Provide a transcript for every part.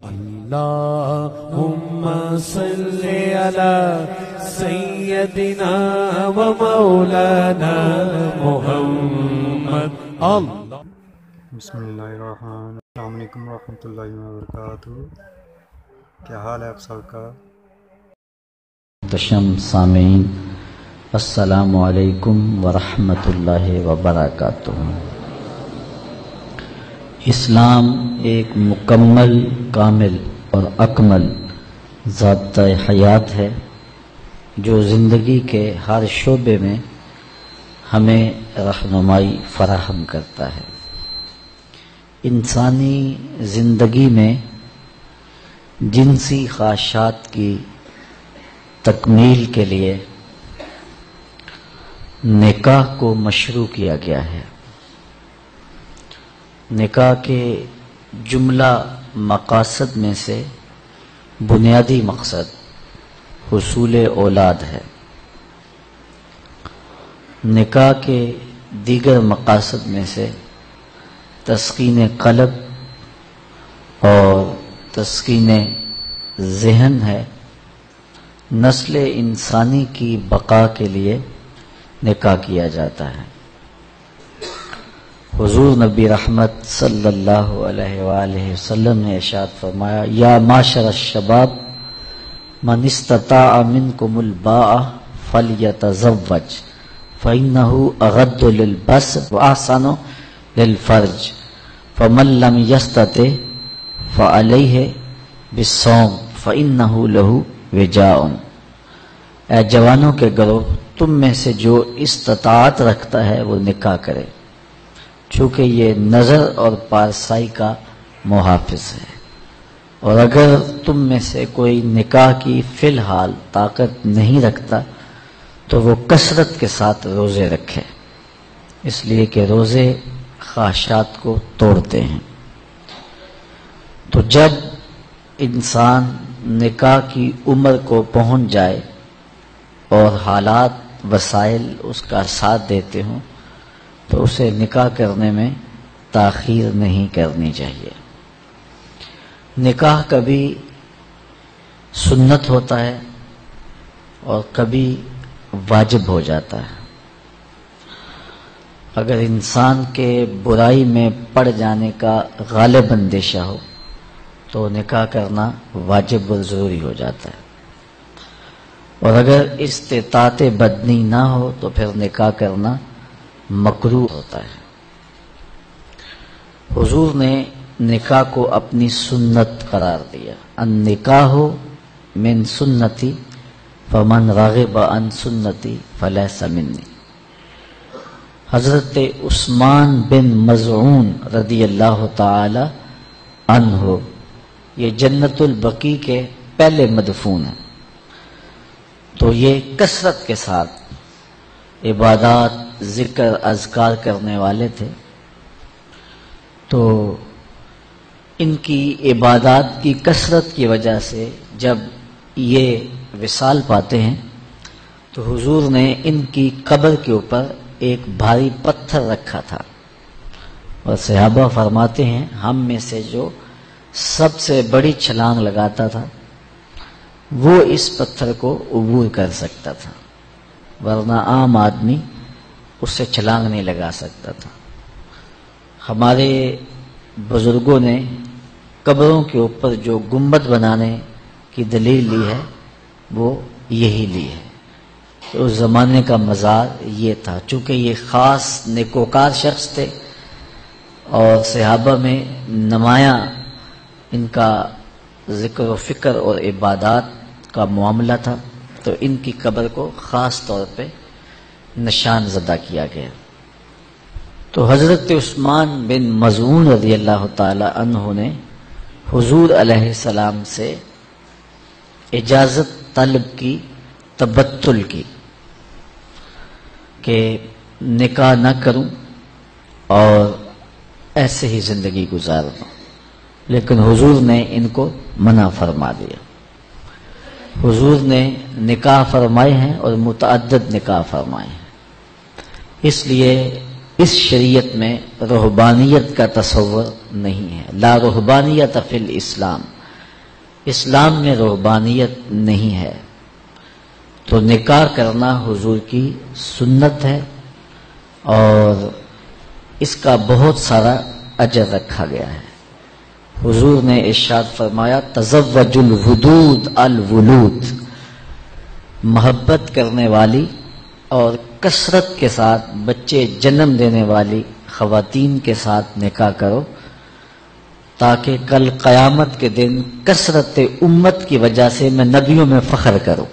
اللهم صل على سيدنا ومولانا محمد اللہ. بسم اللہ الرحمن. السلام علیکم ورحمۃ اللہ وبرکاتہ. کیا حال ہے آپ سب کا؟ محترم سامعین، السلام علیکم ورحمۃ اللہ وبرکاتہ. اسلام ایک مکمل، کامل اور اکمل ضابطۂ حیات ہے جو زندگی کے ہر شعبے میں ہمیں رہنمائی فراہم کرتا ہے. انسانی زندگی میں جنسی خواہشات کی تکمیل کے لیے نکاح کو مشروع کیا گیا ہے. نکاح کے جملہ مقاصد میں سے بنیادی مقصد حصول اولاد ہے. نکاح کے دیگر مقاصد میں سے تسکین قلب اور تسکین ذہن ہے. نسل انسانی کی بقا کے لیے نکاح کیا جاتا ہے. حضور نبی رحمت صلی اللہ علیہ وآلہ وسلم نے ارشاد فرمایا: یا معاشر الشباب من استطاع منکم الباء فلیتزوج فإنہ اغض للبصر واحسن للفرج فمن لم یستطع فعلیہ بالصوم فإنہ لہ وجاء. اے جوانوں کے گروہ، تم میں سے جو استطاعت رکھتا ہے وہ نکاح کرے، چونکہ یہ نظر اور پارسائی کا محافظ ہے. اور اگر تم میں سے کوئی نکاح کی فی الحال طاقت نہیں رکھتا تو وہ کثرت کے ساتھ روزے رکھے، اس لیے کہ روزے خواہشات کو توڑتے ہیں. تو جب انسان نکاح کی عمر کو پہنچ جائے اور حالات وسائل اس کا ساتھ دیتے ہوں تو اسے نکاح کرنے میں تاخیر نہیں کرنی چاہیے. نکاح کبھی سنت ہوتا ہے اور کبھی واجب ہو جاتا ہے. اگر انسان کے برائی میں پڑ جانے کا غالب اندیشہ ہو تو نکاح کرنا واجب و ضروری ہو جاتا ہے، اور اگر استطاعت بدنی نہ ہو تو پھر نکاح کرنا مکروہ ہوتا ہے. حضور نے نکاح کو اپنی سنت قرار دیا. النکاح من سنتی فمن راغب عن سنتی فلیس منی. حضرت عثمان بن مظعون رضی اللہ تعالی عنہ یہ جنت البقیع کے پہلے مدفون ہیں. تو یہ کثرت کے ساتھ عبادات، ذکر، اذکار کرنے والے تھے. تو ان کی عبادات کی کثرت کی وجہ سے جب یہ وصال پاتے ہیں تو حضور نے ان کی قبر کے اوپر ایک بھاری پتھر رکھا تھا، اور صحابہ فرماتے ہیں ہم میں سے جو سب سے بڑی چھلانگ لگاتا تھا وہ اس پتھر کو عبور کر سکتا تھا، ورنہ عام آدمی اس سے چھلانگ نہیں لگا سکتا تھا. ہمارے بزرگوں نے قبروں کے اوپر جو گنبد بنانے کی دلیل لی ہے وہ یہی لی ہے. تو اس زمانے کا مزار یہ تھا. چونکہ یہ خاص نیکوکار شخص تھے اور صحابہ میں نمایاں ان کا ذکر و فکر اور عبادات کا معاملہ تھا، تو ان کی قبر کو خاص طور پہ نشان زدہ کیا گیا. تو حضرت عثمان بن مظعون رضی اللہ تعالی عنہ نے حضور علیہ السلام سے اجازت طلب کی، تبتل کی، کہ نکاح نہ کروں اور ایسے ہی زندگی گزار دوں. لیکن حضور نے ان کو منع فرما دیا. حضور نے نکاح فرمائے ہیں اور متعدد نکاح فرمائے ہیں. اس لیے اس شریعت میں رہبانیت کا تصور نہیں ہے. لا رہبانیت فی الاسلام، اسلام میں رہبانیت نہیں ہے، تو نکاح کرنا حضور کی سنت ہے اور اس کا بہت سارا اجر رکھا گیا ہے۔ حضور نے ارشاد فرمایا تزوج الودود الولود، محبت کرنے والی اور کثرت کے ساتھ بچے جنم دینے والی خواتین کے ساتھ نکاح کرو تاکہ کل قیامت کے دن کثرت امت کی وجہ سے میں نبیوں میں فخر کروں۔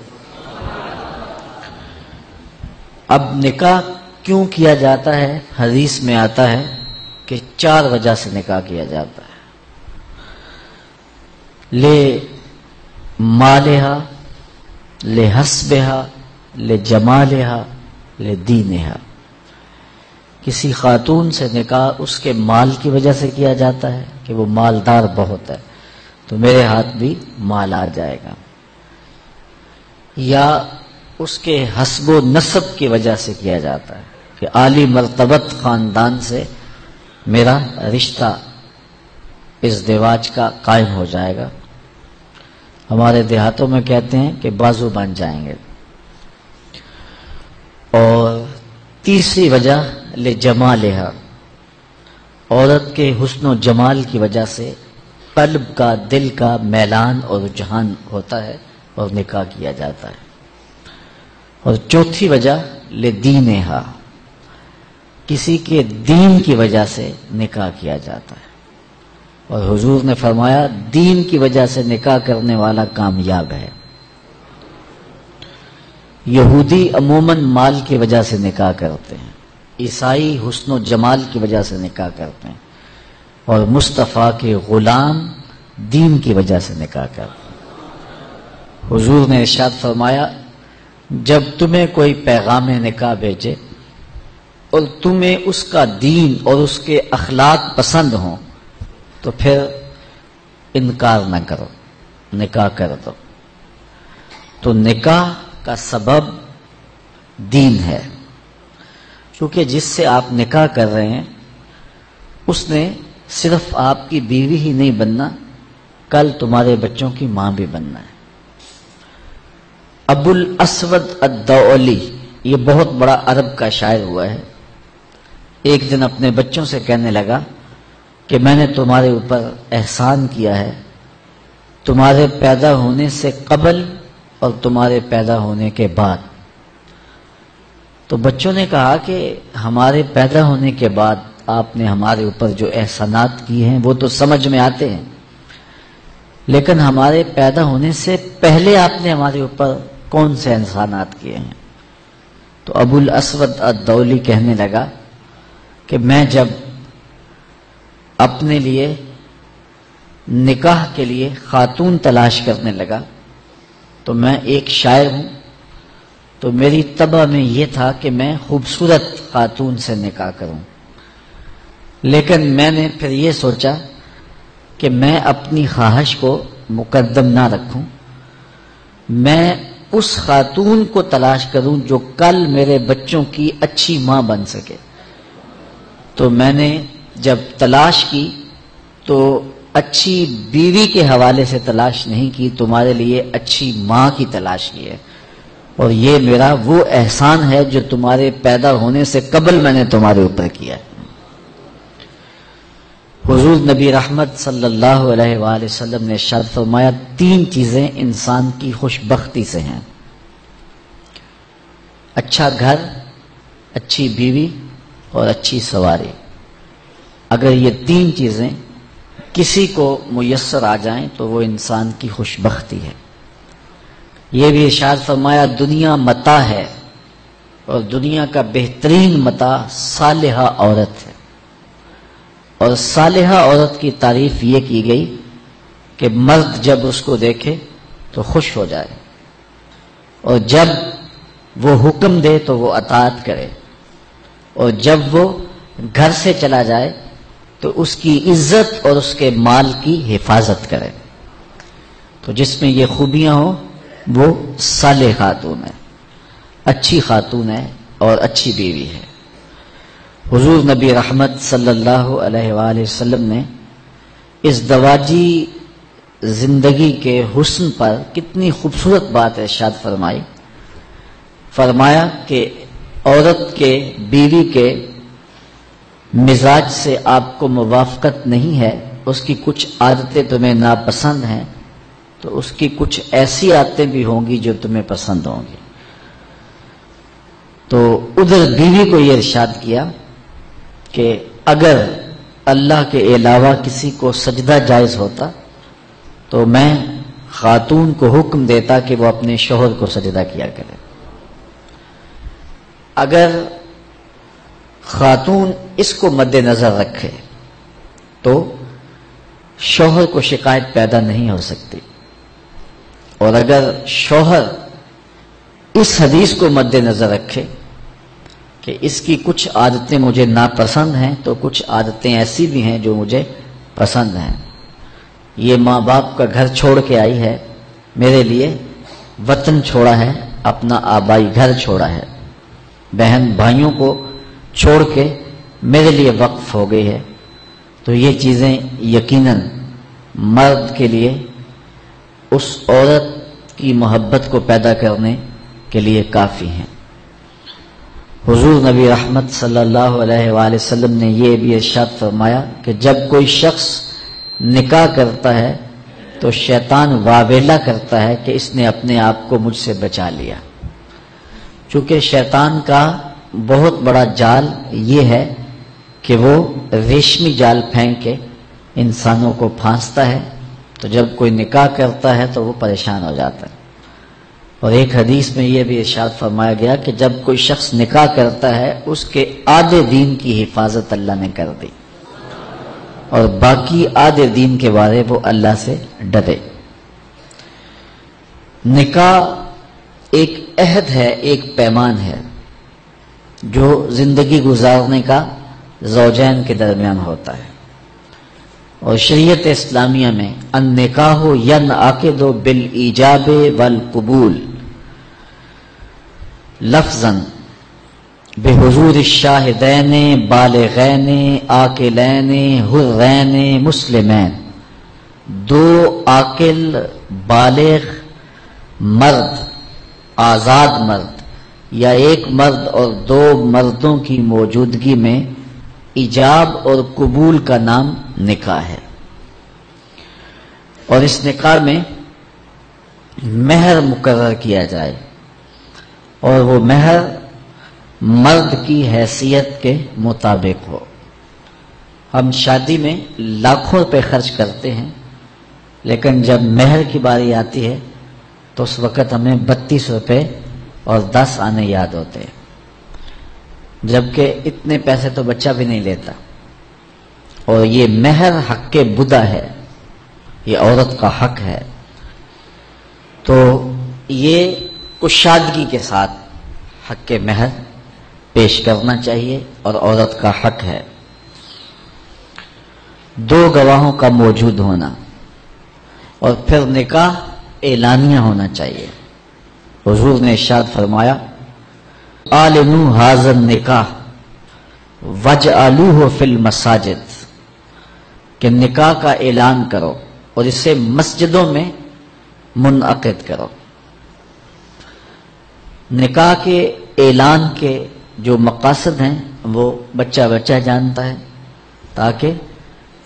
اب نکاح کیوں کیا جاتا ہے؟ حدیث میں آتا ہے کہ 4 وجہ سے نکاح کیا جاتا ہے۔ لے مالہا، لے حسبہا، لے جمالہا، لے دینہا۔ کسی خاتون سے نکاح اس کے مال کی وجہ سے کیا جاتا ہے کہ وہ مالدار بہت ہے تو میرے ہاتھ بھی مال آ جائے گا، یا اس کے حسب و نسب کی وجہ سے کیا جاتا ہے کہ عالی مرتبت خاندان سے میرا رشتہ ازدواج کا قائم ہو جائے گا۔ ہمارے دیہاتوں میں کہتے ہیں کہ بازو بن جائیں گے۔ اور تیسری وجہ لجمالہا، عورت کے حسن و جمال کی وجہ سے قلب کا، دل کا میلان اور رجحان ہوتا ہے اور نکاح کیا جاتا ہے۔ اور چوتھی وجہ لدینہا، کسی کے دین کی وجہ سے نکاح کیا جاتا ہے، اور حضور نے فرمایا دین کی وجہ سے نکاح کرنے والا کامیاب ہے۔ یہودی عموماً مال کی وجہ سے نکاح کرتے ہیں، عیسائی حسن و جمال کی وجہ سے نکاح کرتے ہیں، اور مصطفیٰ کے غلام دین کی وجہ سے نکاح کرتے ہیں۔ حضور نے ارشاد فرمایا جب تمہیں کوئی پیغام نکاح بھیجے اور تمہیں اس کا دین اور اس کے اخلاق پسند ہوں تو پھر انکار نہ کرو، نکاح کر دو۔ تو نکاح کا سبب دین ہے، کیونکہ جس سے آپ نکاح کر رہے ہیں اس نے صرف آپ کی بیوی ہی نہیں بننا، کل تمہارے بچوں کی ماں بھی بننا ہے۔ ابو الاسود الدؤلی، یہ بہت بڑا عرب کا شاعر ہوا ہے، ایک دن اپنے بچوں سے کہنے لگا کہ میں نے تمہارے اوپر احسان کیا ہے، تمہارے پیدا ہونے سے قبل اور تمہارے پیدا ہونے کے بعد۔ تو بچوں نے کہا کہ ہمارے پیدا ہونے کے بعد آپ نے ہمارے اوپر جو احسانات کیے ہیں وہ تو سمجھ میں آتے ہیں، لیکن ہمارے پیدا ہونے سے پہلے آپ نے ہمارے اوپر کون سے احسانات کیے ہیں؟ تو ابو الاسود الدؤلی کہنے لگا کہ میں جب اپنے لیے نکاح کے لیے خاتون تلاش کرنے لگا تو میں ایک شاعر ہوں، تو میری طبع میں یہ تھا کہ میں خوبصورت خاتون سے نکاح کروں، لیکن میں نے پھر یہ سوچا کہ میں اپنی خواہش کو مقدم نہ رکھوں، میں اس خاتون کو تلاش کروں جو کل میرے بچوں کی اچھی ماں بن سکے۔ تو میں نے جب تلاش کی تو اچھی بیوی کے حوالے سے تلاش نہیں کی، تمہارے لیے اچھی ماں کی تلاش کی ہے، اور یہ میرا وہ احسان ہے جو تمہارے پیدا ہونے سے قبل میں نے تمہارے اوپر کیا ہے۔ حضور نبی رحمت صلی اللہ علیہ وآلہ وسلم نے ارشاد فرمایا 3 چیزیں انسان کی خوش بختی سے ہیں، اچھا گھر، اچھی بیوی اور اچھی سواری۔ اگر یہ 3 چیزیں کسی کو میسر آ جائیں تو وہ انسان کی خوش بختی ہے۔ یہ بھی ارشاد فرمایا دنیا متاع ہے اور دنیا کا بہترین متاع صالحہ عورت ہے، اور صالحہ عورت کی تعریف یہ کی گئی کہ مرد جب اس کو دیکھے تو خوش ہو جائے، اور جب وہ حکم دے تو وہ اطاعت کرے، اور جب وہ گھر سے چلا جائے تو اس کی عزت اور اس کے مال کی حفاظت کرے۔ تو جس میں یہ خوبیاں ہوں وہ صالح خاتون ہے، اچھی خاتون ہے اور اچھی بیوی ہے۔ حضور نبی رحمت صلی اللہ علیہ وآلہ وسلم نے ازدواجی زندگی کے حسن پر کتنی خوبصورت بات ارشاد فرمائی. فرمایا کہ عورت کے، بیوی کے مزاج سے آپ کو موافقت نہیں ہے، اس کی کچھ عادتیں تمہیں ناپسند ہیں، تو اس کی کچھ ایسی عادتیں بھی ہوں گی جو تمہیں پسند ہوں گی. تو ادھر بیوی کو یہ ارشاد کیا کہ اگر اللہ کے علاوہ کسی کو سجدہ جائز ہوتا تو میں خاتون کو حکم دیتا کہ وہ اپنے شوہر کو سجدہ کیا کرے. اگر خاتون اس کو مد نظر رکھے تو شوہر کو شکایت پیدا نہیں ہو سکتی، اور اگر شوہر اس حدیث کو مد نظر رکھے کہ اس کی کچھ عادتیں مجھے ناپسند ہیں تو کچھ عادتیں ایسی بھی ہیں جو مجھے پسند ہیں، یہ ماں باپ کا گھر چھوڑ کے آئی ہے، میرے لیے وطن چھوڑا ہے، اپنا آبائی گھر چھوڑا ہے، بہن بھائیوں کو چھوڑ کے میرے لیے وقف ہو گئی ہے، تو یہ چیزیں یقیناً مرد کے لیے اس عورت کی محبت کو پیدا کرنے کے لیے کافی ہیں. حضور نبی رحمت صلی اللہ علیہ وآلہ وسلم نے یہ بھی ارشاد فرمایا کہ جب کوئی شخص نکاح کرتا ہے تو شیطان واویلا کرتا ہے کہ اس نے اپنے آپ کو مجھ سے بچا لیا. چونکہ شیطان کا بہت بڑا جال یہ ہے کہ وہ ریشمی جال پھینک کے انسانوں کو پھانستا ہے، تو جب کوئی نکاح کرتا ہے تو وہ پریشان ہو جاتا ہے. اور ایک حدیث میں یہ بھی ارشاد فرمایا گیا کہ جب کوئی شخص نکاح کرتا ہے اس کے آدھے دین کی حفاظت اللہ نے کر دی، اور باقی آدھے دین کے بارے وہ اللہ سے ڈرے. نکاح ایک عہد ہے، ایک پیمان ہے جو زندگی گزارنے کا زوجین کے درمیان ہوتا ہے. اور شریعت اسلامیہ میں النکاح ینعقد بالایجاب والقبول لفظاً بحضور الشاہدین بالغین عاقلین حرین مسلمین. دو عاقل بالغ مرد، آزاد مرد، یا ایک مرد اور دو مردوں کی موجودگی میں ایجاب اور قبول کا نام نکاح ہے. اور اس نکاح میں مہر مقرر کیا جائے، اور وہ مہر مرد کی حیثیت کے مطابق ہو. ہم شادی میں لاکھوں روپے خرچ کرتے ہیں، لیکن جب مہر کی باری آتی ہے تو اس وقت ہمیں 32 روپے اور 10 آنے یاد ہوتے ہیں، جبکہ اتنے پیسے تو بچہ بھی نہیں لیتا. اور یہ مہر حق بدا ہے، یہ عورت کا حق ہے. تو یہ کشادگی کے ساتھ حق مہر پیش کرنا چاہیے، اور عورت کا حق ہے. دو گواہوں کا موجود ہونا، اور پھر نکاح اعلانیہ ہونا چاہیے. حضور نے ارشاد فرمایا اعلنوا ھذا النکاح واجعلوہ فی المساجد، کہ نکاح کا اعلان کرو اور اسے مسجدوں میں منعقد کرو. نکاح کے اعلان کے جو مقاصد ہیں وہ بچہ بچہ جانتا ہے، تاکہ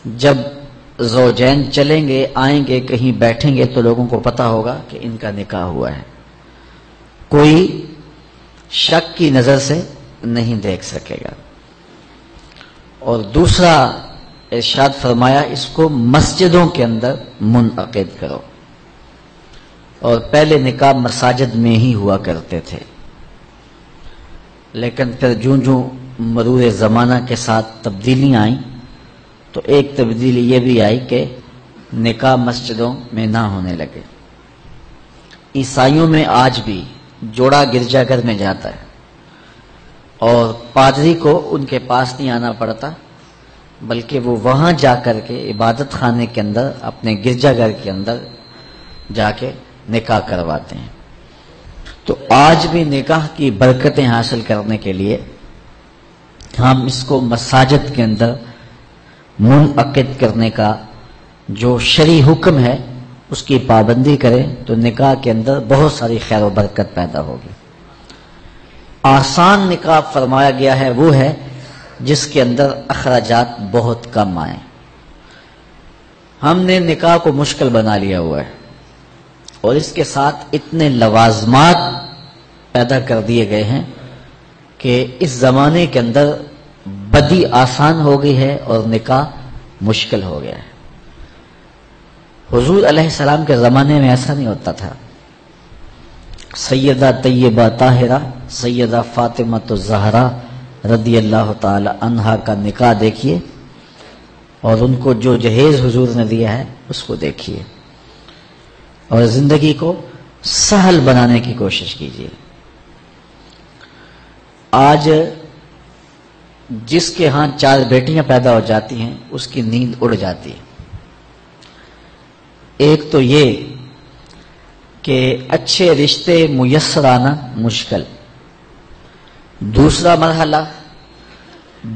جب زوجین چلیں گے، آئیں گے، کہیں بیٹھیں گے تو لوگوں کو پتا ہوگا کہ ان کا نکاح ہوا ہے، کوئی شک کی نظر سے نہیں دیکھ سکے گا. اور دوسرا ارشاد فرمایا اس کو مسجدوں کے اندر منعقد کرو. اور پہلے نکاح مساجد میں ہی ہوا کرتے تھے، لیکن پھر جوں مرور زمانہ کے ساتھ تبدیلیاں آئیں تو ایک تبدیلی یہ بھی آئی کہ نکاح مسجدوں میں نہ ہونے لگے. عیسائیوں میں آج بھی جوڑا گرجا گھر میں جاتا ہے، اور پادری کو ان کے پاس نہیں آنا پڑتا، بلکہ وہ وہاں جا کر کے عبادت خانے کے اندر، اپنے گرجا گھر کے اندر جا کے نکاح کرواتے ہیں. تو آج بھی نکاح کی برکتیں حاصل کرنے کے لیے ہم اس کو مساجد کے اندر منعقد کرنے کا جو شرعی حکم ہے اس کی پابندی کریں تو نکاح کے اندر بہت ساری خیر و برکت پیدا ہوگی۔ آسان نکاح فرمایا گیا ہے وہ ہے جس کے اندر اخراجات بہت کم آئیں۔ ہم نے نکاح کو مشکل بنا لیا ہوا ہے اور اس کے ساتھ اتنے لوازمات پیدا کر دیے گئے ہیں کہ اس زمانے کے اندر بدی آسان ہو گئی ہے اور نکاح مشکل ہو گیا ہے۔ حضور علیہ السلام کے زمانے میں ایسا نہیں ہوتا تھا۔ سیدہ طیبہ طاہرہ سیدہ فاطمہ الزہرا رضی اللہ تعالی عنہا کا نکاح دیکھیے اور ان کو جو جہیز حضور نے دیا ہے اس کو دیکھیے اور زندگی کو سہل بنانے کی کوشش کیجیے۔ آج جس کے ہاں 4 بیٹیاں پیدا ہو جاتی ہیں اس کی نیند اڑ جاتی ہے۔ ایک تو یہ کہ اچھے رشتے میسر آنا مشکل، دوسرا مرحلہ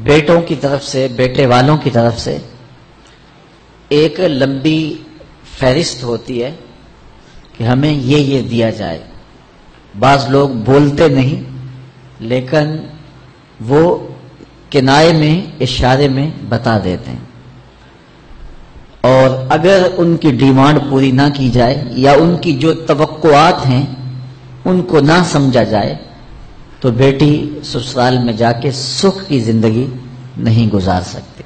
بیٹوں کی طرف سے، بیٹے والوں کی طرف سے ایک لمبی فہرست ہوتی ہے کہ ہمیں یہ دیا جائے۔ بعض لوگ بولتے نہیں لیکن وہ کنائے میں اشارے میں بتا دیتے ہیں، اور اگر ان کی ڈیمانڈ پوری نہ کی جائے یا ان کی جو توقعات ہیں ان کو نہ سمجھا جائے تو بیٹی سسرال میں جا کے سکھ کی زندگی نہیں گزار سکتی۔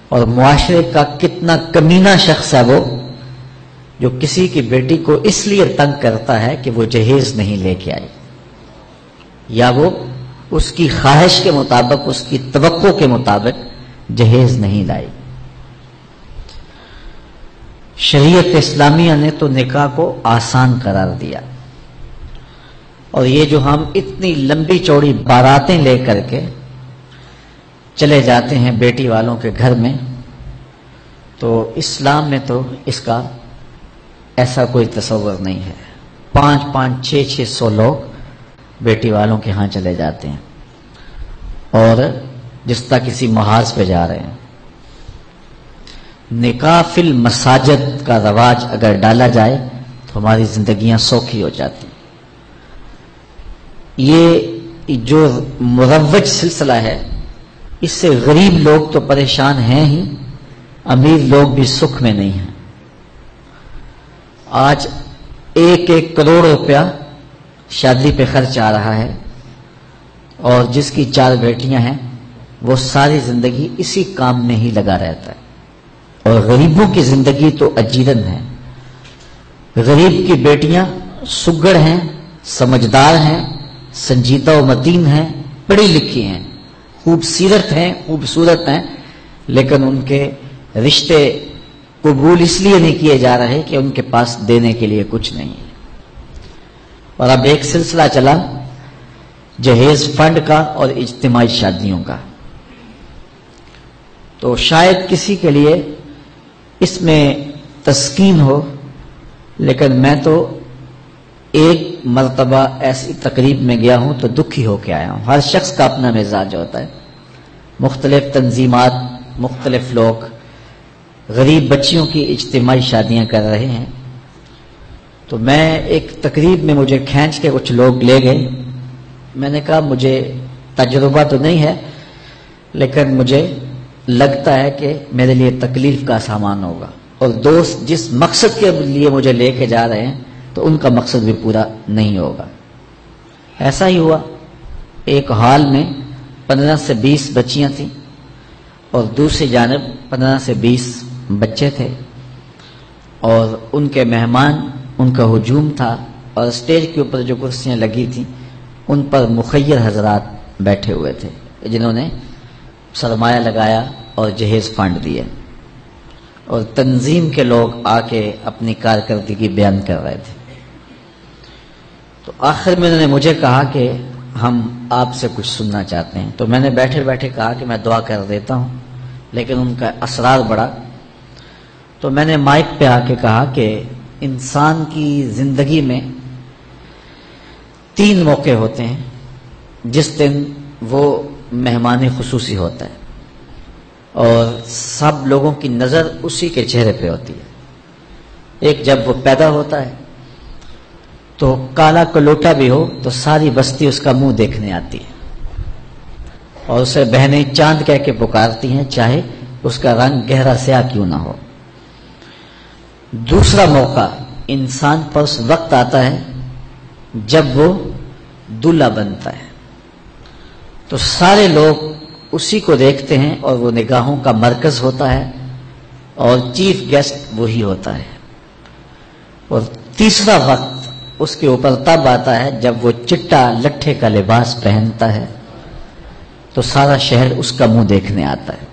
اور معاشرے کا کتنا کمینہ شخص ہے وہ جو کسی کی بیٹی کو اس لیے تنگ کرتا ہے کہ وہ جہیز نہیں لے کے آئی یا وہ اس کی خواہش کے مطابق، اس کی توقع کے مطابق جہیز نہیں لائی۔ شریعت اسلامیہ نے تو نکاح کو آسان قرار دیا، اور یہ جو ہم اتنی لمبی چوڑی باراتیں لے کر کے چلے جاتے ہیں بیٹی والوں کے گھر میں، تو اسلام میں تو اس کا ایسا کوئی تصور نہیں ہے۔ 500 600 لوگ بیٹی والوں کے ہاں چلے جاتے ہیں اور جس طرح کسی محاذ پہ جا رہے ہیں۔ نکاح فی المساجد کا رواج اگر ڈالا جائے تو ہماری زندگیاں سوکھی ہو جاتی ہیں۔ یہ جو مروج سلسلہ ہے اس سے غریب لوگ تو پریشان ہیں ہی، امیر لوگ بھی سکھ میں نہیں ہیں۔ آج 1 کروڑ روپیہ شادی پہ خرچ آ رہا ہے، اور جس کی 4 بیٹیاں ہیں وہ ساری زندگی اسی کام میں ہی لگا رہتا ہے، اور غریبوں کی زندگی تو اجیرن ہے۔ غریب کی بیٹیاں سگڑ ہیں، سمجھدار ہیں، سنجیدہ و متین ہیں، پڑھی لکھی ہیں، خوبصورت ہیں، لیکن ان کے رشتے قبول اس لیے نہیں کیے جا رہے کہ ان کے پاس دینے کے لیے کچھ نہیں ہے۔ اور اب ایک سلسلہ چلا جہیز فنڈ کا اور اجتماعی شادیوں کا، تو شاید کسی کے لیے اس میں تسکین ہو، لیکن میں تو ایک مرتبہ ایسی تقریب میں گیا ہوں تو دکھی ہو کے آیا ہوں۔ ہر شخص کا اپنا مزاج ہوتا ہے، مختلف تنظیمات، مختلف لوگ غریب بچیوں کی اجتماعی شادیاں کر رہے ہیں، تو میں ایک تقریب میں مجھے کھینچ کے کچھ لوگ لے گئے۔ میں نے کہا مجھے تجربہ تو نہیں ہے لیکن مجھے لگتا ہے کہ میرے لیے تکلیف کا سامان ہوگا، اور دوست جس مقصد کے لیے مجھے لے کے جا رہے ہیں تو ان کا مقصد بھی پورا نہیں ہوگا۔ ایسا ہی ہوا، ایک ہال میں 15 سے 20 بچیاں تھیں اور دوسری جانب 15 سے 20 بچے تھے، اور ان کے مہمان، ان کا ہجوم تھا، اور اسٹیج کے اوپر جو کرسیاں لگی تھیں ان پر مخیر حضرات بیٹھے ہوئے تھے جنہوں نے سرمایہ لگایا اور جہیز فنڈ دیے، اور تنظیم کے لوگ آ کے اپنی کارکردگی بیان کر رہے تھے۔ تو آخر میں انہوں نے مجھے کہا کہ ہم آپ سے کچھ سننا چاہتے ہیں، تو میں نے بیٹھے بیٹھے کہا کہ میں دعا کر دیتا ہوں، لیکن ان کا اصرار بڑھا، تو میں نے مائک پہ آ کے کہا کہ انسان کی زندگی میں 3 موقع ہوتے ہیں جس دن وہ مہمان خصوصی ہوتا ہے اور سب لوگوں کی نظر اسی کے چہرے پہ ہوتی ہے۔ ایک جب وہ پیدا ہوتا ہے تو کالا کلوٹا بھی ہو تو ساری بستی اس کا منہ دیکھنے آتی ہے اور اسے بہنیں چاند کہہ کے پکارتی ہیں، چاہے اس کا رنگ گہرا سیاہ کیوں نہ ہو۔ دوسرا موقع انسان پر اس وقت آتا ہے جب وہ دلہا بنتا ہے، تو سارے لوگ اسی کو دیکھتے ہیں اور وہ نگاہوں کا مرکز ہوتا ہے اور چیف گیسٹ وہی ہوتا ہے۔ اور تیسرا وقت اس کے اوپر تب آتا ہے جب وہ چٹا لٹھے کا لباس پہنتا ہے تو سارا شہر اس کا منہ دیکھنے آتا ہے۔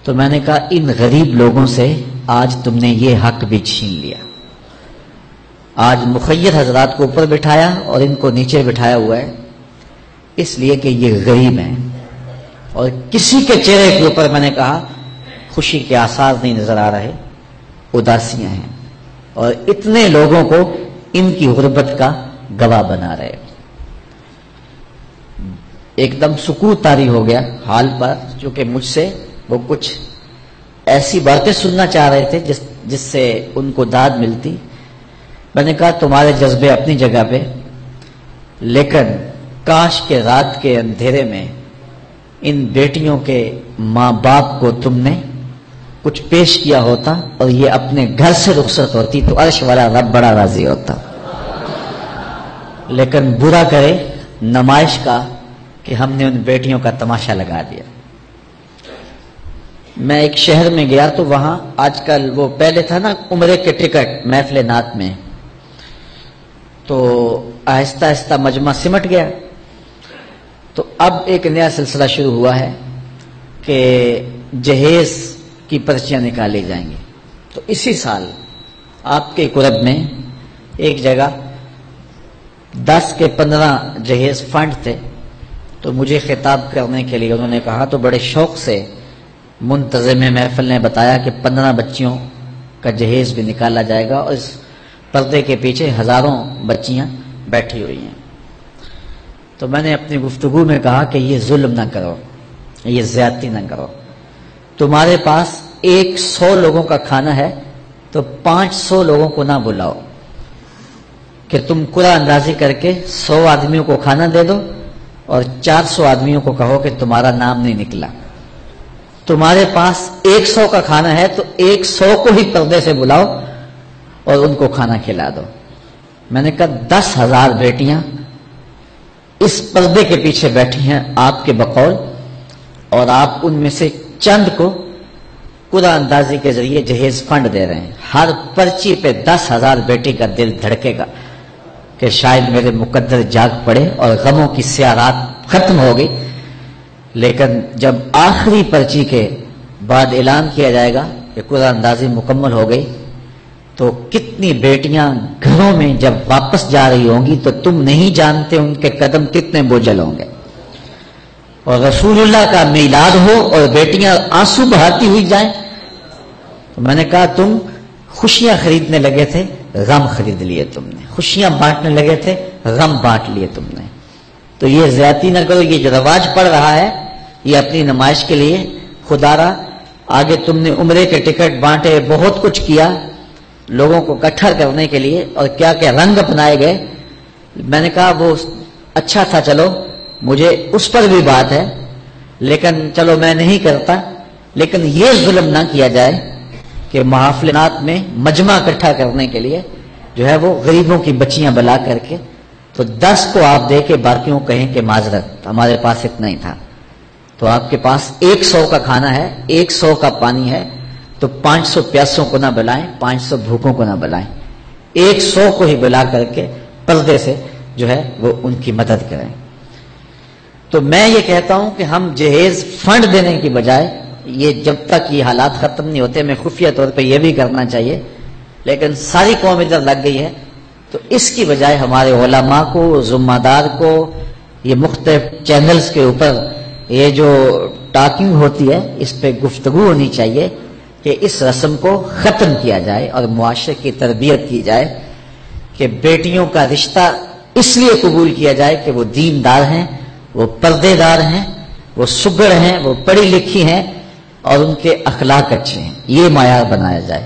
تو میں نے کہا ان غریب لوگوں سے آج تم نے یہ حق بھی چھین لیا۔ آج مخیر حضرات کو اوپر بٹھایا اور ان کو نیچے بٹھایا ہوا ہے اس لیے کہ یہ غریب ہیں، اور کسی کے چہرے کے اوپر میں نے کہا خوشی کے آثار نہیں نظر آ رہے، اداسیاں ہیں، اور اتنے لوگوں کو ان کی غربت کا گواہ بنا رہے۔ ایک دم سکوت طاری ہو گیا حال پر، چونکہ مجھ سے وہ کچھ ایسی باتیں سننا چاہ رہے تھے جس سے ان کو داد ملتی۔ میں نے کہا تمہارے جذبے اپنی جگہ پہ، لیکن کاش کے رات کے اندھیرے میں ان بیٹیوں کے ماں باپ کو تم نے کچھ پیش کیا ہوتا اور یہ اپنے گھر سے رخصت ہوتی تو عرش والا رب بڑا راضی ہوتا۔ لیکن برا کرے نمائش کا کہ ہم نے ان بیٹیوں کا تماشا لگا دیا۔ میں ایک شہر میں گیا تو وہاں آج کل وہ پہلے تھا نا عمرے کے ٹکٹ محفل نعت میں، تو آہستہ آہستہ مجمع سمٹ گیا، تو اب ایک نیا سلسلہ شروع ہوا ہے کہ جہیز کی پرچیاں نکالی جائیں گی۔ تو اسی سال آپ کے قرب میں ایک جگہ 10 کے 15 جہیز فنڈ تھے، تو مجھے خطاب کرنے کے لیے انہوں نے کہا، تو بڑے شوق سے منتظم محفل نے بتایا کہ 15 بچیوں کا جہیز بھی نکالا جائے گا، اور اس پردے کے پیچھے ہزاروں بچیاں بیٹھی ہوئی ہیں۔ تو میں نے اپنی گفتگو میں کہا کہ یہ ظلم نہ کرو، یہ زیادتی نہ کرو، تمہارے پاس 100 لوگوں کا کھانا ہے تو 500 لوگوں کو نہ بلاؤ کہ تم قرعہ اندازی کر کے 100 آدمیوں کو کھانا دے دو اور 400 آدمیوں کو کہو کہ تمہارا نام نہیں نکلا۔ تمہارے پاس 100 کا کھانا ہے تو 100 کو ہی پردے سے بلاؤ اور ان کو کھانا کھلا دو۔ میں نے کہا 10,000 بیٹیاں اس پردے کے پیچھے بیٹھی ہیں آپ کے بقول، اور آپ ان میں سے چند کو قرعہ اندازی کے ذریعے جہیز فنڈ دے رہے ہیں۔ ہر پرچی پہ 10,000 بیٹی کا دل دھڑکے گا کہ شاید میرے مقدر جاگ پڑے اور غموں کی سیاہ رات ختم ہو گئی، لیکن جب آخری پرچی کے بعد اعلان کیا جائے گا کہ قرعہ اندازی مکمل ہو گئی تو کتنی بیٹیاں گھروں میں جب واپس جا رہی ہوں گی تو تم نہیں جانتے ان کے قدم کتنے بوجھل ہوں گے، اور رسول اللہ کا میلاد ہو اور بیٹیاں آنسو بہاتی ہوئی جائیں۔ تو میں نے کہا تم خوشیاں خریدنے لگے تھے، غم خرید لیے تم نے، خوشیاں بانٹنے لگے تھے، غم بانٹ لیے تم نے۔ تو یہ زیادتی نہ کرو، یہ جو رواج پڑ رہا ہے یہ اپنی نمائش کے لیے، خدا را آگے تم نے عمرے کے ٹکٹ بانٹے، بہت کچھ کیا لوگوں کو اکٹھا کرنے کے لیے، اور کیا کیا رنگ اپنائے گئے۔ میں نے کہا وہ اچھا تھا، چلو مجھے اس پر بھی بات ہے، لیکن چلو میں نہیں کرتا، لیکن یہ ظلم نہ کیا جائے کہ محافلات میں مجمع اکٹھا کرنے کے لیے جو ہے وہ غریبوں کی بچیاں بلا کر کے تو 10 کو آپ دے کے باقیوں کہیں کہ معذرت ہمارے پاس اتنا ہی تھا۔ تو آپ کے پاس 100 کا کھانا ہے، 100 کا پانی ہے، تو 500 پیاسوں کو نہ بلائیں، 500 بھوکوں کو نہ بلائیں، 100 کو ہی بلا کر کے پردے سے جو ہے وہ ان کی مدد کریں۔ تو میں یہ کہتا ہوں کہ ہم جہیز فنڈ دینے کی بجائے، یہ جب تک یہ حالات ختم نہیں ہوتے، میں خفیہ طور پہ یہ بھی کرنا چاہیے، لیکن ساری قوم ادھر لگ گئی ہے، تو اس کی بجائے ہمارے علماء کو، ذمہ دار کو، یہ مختلف چینلز کے اوپر یہ جو ٹاکنگ ہوتی ہے اس پہ گفتگو ہونی چاہیے کہ اس رسم کو ختم کیا جائے اور معاشرے کی تربیت کی جائے کہ بیٹیوں کا رشتہ اس لیے قبول کیا جائے کہ وہ دیندار ہیں، وہ پردے دار ہیں، وہ سگڑ ہیں، وہ پڑھی لکھی ہیں اور ان کے اخلاق اچھے ہیں، یہ معیار بنایا جائے۔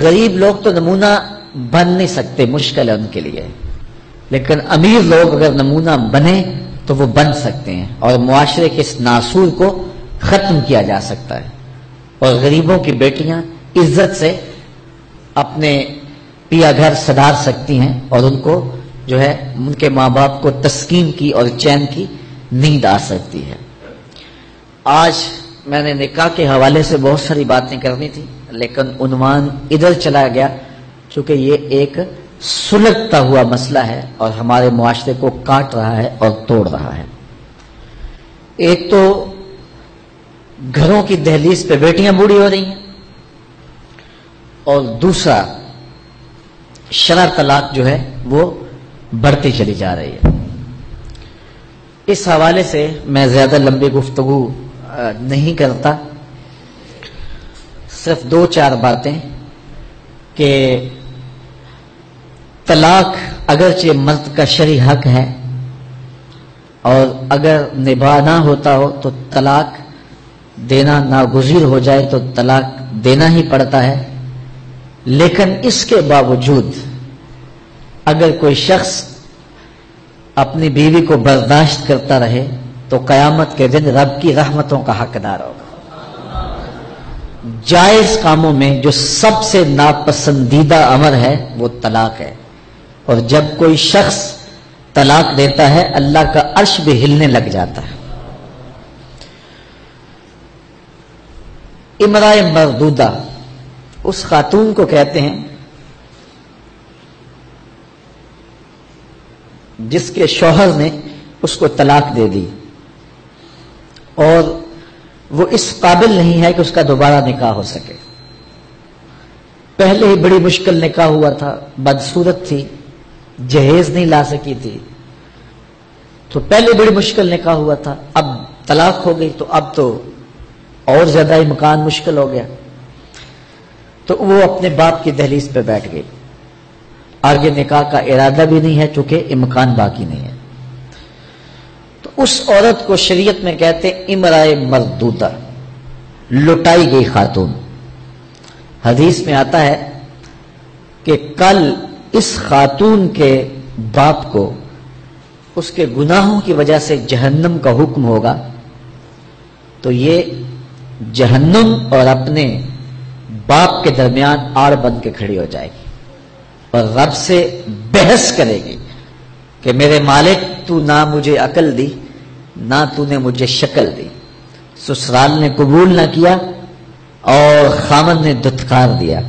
غریب لوگ تو نمونہ بن نہیں سکتے، مشکل ہے ان کے لیے، لیکن امیر لوگ اگر نمونہ بنے تو وہ بن سکتے ہیں اور معاشرے کے اس ناسور کو ختم کیا جا سکتا ہے، اور غریبوں کی بیٹیاں عزت سے اپنے پیا گھر سدھار سکتی ہیں، اور ان کو جو ہے ان کے ماں باپ کو تسکین کی اور چین کی نیند آ سکتی ہے۔ آج میں نے نکاح کے حوالے سے بہت ساری باتیں کرنی تھی، لیکن عنوان ادھر چلا گیا چونکہ یہ ایک سلگتا ہوا مسئلہ ہے اور ہمارے معاشرے کو کاٹ رہا ہے اور توڑ رہا ہے۔ ایک تو گھروں کی دہلیز پہ بیٹیاں بوڑھی ہو رہی ہیں، اور دوسرا شرع طلاق جو ہے وہ بڑھتی چلی جا رہی ہے۔ اس حوالے سے میں زیادہ لمبی گفتگو نہیں کرتا، صرف 2-4 باتیں کہ طلاق اگرچہ مرد کا شرعی حق ہے، اور اگر نبھانا ہوتا ہو تو طلاق دینا ناگزیر ہو جائے تو طلاق دینا ہی پڑتا ہے، لیکن اس کے باوجود اگر کوئی شخص اپنی بیوی کو برداشت کرتا رہے تو قیامت کے دن رب کی رحمتوں کا حقدار ہوگا۔ جائز کاموں میں جو سب سے ناپسندیدہ امر ہے وہ طلاق ہے، اور جب کوئی شخص طلاق دیتا ہے اللہ کا عرش بھی ہلنے لگ جاتا ہے۔ امرأہ مردودہ اس خاتون کو کہتے ہیں جس کے شوہر نے اس کو طلاق دے دی اور وہ اس قابل نہیں ہے کہ اس کا دوبارہ نکاح ہو سکے۔ پہلے ہی بڑی مشکل نکاح ہوا تھا، بدصورت تھی، جہیز نہیں لا سکی تھی، تو پہلے بڑی مشکل نکاح ہوا تھا، اب طلاق ہو گئی تو اب تو اور زیادہ امکان مشکل ہو گیا، تو وہ اپنے باپ کی دہلیز پہ بیٹھ گئی۔ آگے نکاح کا ارادہ بھی نہیں ہے چونکہ امکان باقی نہیں ہے، تو اس عورت کو شریعت میں کہتے امرأہ مردودہ، لٹائی گئی خاتون۔ حدیث میں آتا ہے کہ کل اس خاتون کے باپ کو اس کے گناہوں کی وجہ سے جہنم کا حکم ہوگا، تو یہ جہنم اور اپنے باپ کے درمیان آڑ بن کے کھڑی ہو جائے گی اور رب سے بحث کرے گی کہ میرے مالک تو نہ مجھے عقل دی نہ تو نے مجھے شکل دی، سسرال نے قبول نہ کیا اور خامن نے دھتکار دیا۔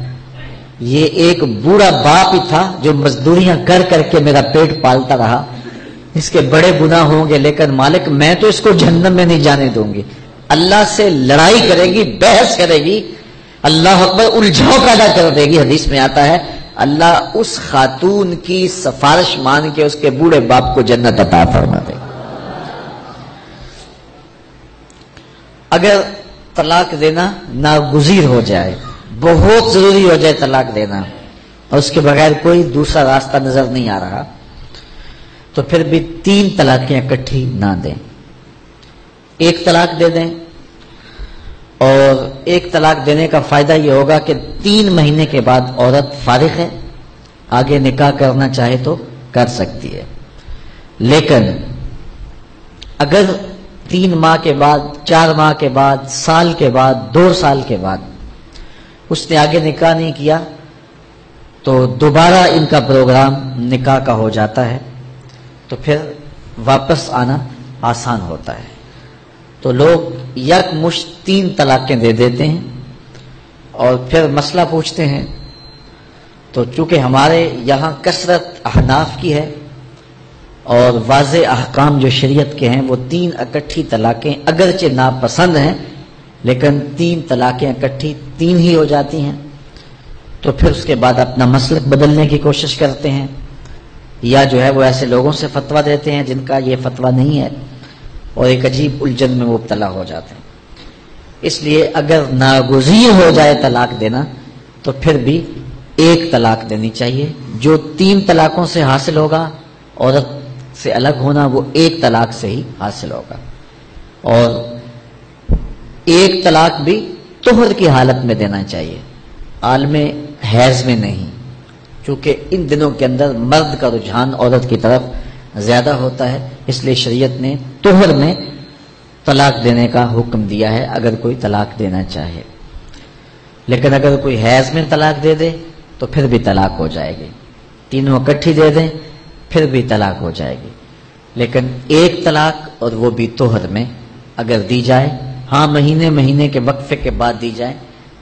یہ ایک بوڑھا باپ ہی تھا جو مزدوریاں کر کر کے میرا پیٹ پالتا رہا، اس کے بڑے گناہ ہوں گے لیکن مالک میں تو اس کو جہنم میں نہیں جانے دوں گی۔ اللہ سے لڑائی کرے گی، بحث کرے گی، اللہ اکبر، الجھاؤ پیدا کر دے گی۔ حدیث میں آتا ہے اللہ اس خاتون کی سفارش مان کے اس کے بوڑھے باپ کو جنت عطا فرما دے گا۔ اگر طلاق دینا ناگزیر ہو جائے، بہت ضروری ہو جائے طلاق دینا، اور اس کے بغیر کوئی دوسرا راستہ نظر نہیں آ رہا، تو پھر بھی 3 طلاقیں اکٹھی نہ دیں، 1 طلاق دے دیں، اور 1 طلاق دینے کا فائدہ یہ ہوگا کہ 3 مہینے کے بعد عورت فارغ ہے، آگے نکاح کرنا چاہے تو کر سکتی ہے۔ لیکن اگر 3 ماہ کے بعد، 4 ماہ کے بعد، سال کے بعد، 2 سال کے بعد اس نے آگے نکاح نہیں کیا تو دوبارہ ان کا پروگرام نکاح کا ہو جاتا ہے، تو پھر واپس آنا آسان ہوتا ہے۔ تو لوگ یک مشت 3 طلاقیں دے دیتے ہیں اور پھر مسئلہ پوچھتے ہیں، تو چونکہ ہمارے یہاں کثرت احناف کی ہے اور واضح احکام جو شریعت کے ہیں وہ 3 اکٹھی طلاقیں اگرچہ ناپسند ہیں لیکن 3 طلاقیں اکٹھی 3 ہی ہو جاتی ہیں، تو پھر اس کے بعد اپنا مسلک بدلنے کی کوشش کرتے ہیں، یا جو ہے وہ ایسے لوگوں سے فتویٰ دیتے ہیں جن کا یہ فتویٰ نہیں ہے، اور ایک عجیب الجھن میں مبتلا ہو جاتے ہیں۔ اس لیے اگر ناگزیر ہو جائے طلاق دینا تو پھر بھی 1 طلاق دینی چاہیے۔ جو 3 طلاقوں سے حاصل ہوگا، عورت سے الگ ہونا، وہ 1 طلاق سے ہی حاصل ہوگا، اور 1 طلاق بھی طہر کی حالت میں دینا چاہیے۔ عالم حیض میں نہیں، چونکہ ان دنوں کے اندر مرد کا رجحان عورت کی طرف زیادہ ہوتا ہے، اس لیے شریعت نے طہر میں طلاق دینے کا حکم دیا ہے اگر کوئی طلاق دینا چاہے۔ لیکن اگر کوئی حیض میں طلاق دے دے تو پھر بھی طلاق ہو جائے گی، تینوں اکٹھی دے دیں پھر بھی طلاق ہو جائے گی۔ لیکن ایک طلاق اور وہ بھی طہر میں اگر دی جائے، ہاں مہینے کے وقفے کے بعد دی جائے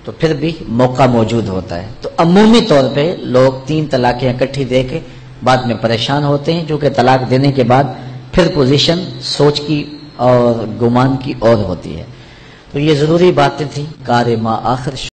تو پھر بھی موقع موجود ہوتا ہے۔ تو عمومی طور پہ لوگ 3 طلاقیں اکٹھی دے کے بعد میں پریشان ہوتے ہیں، جو کہ طلاق دینے کے بعد پھر پوزیشن سوچ کی اور گمان کی اور ہوتی ہے۔ تو یہ ضروری باتیں تھیں کار ما آخر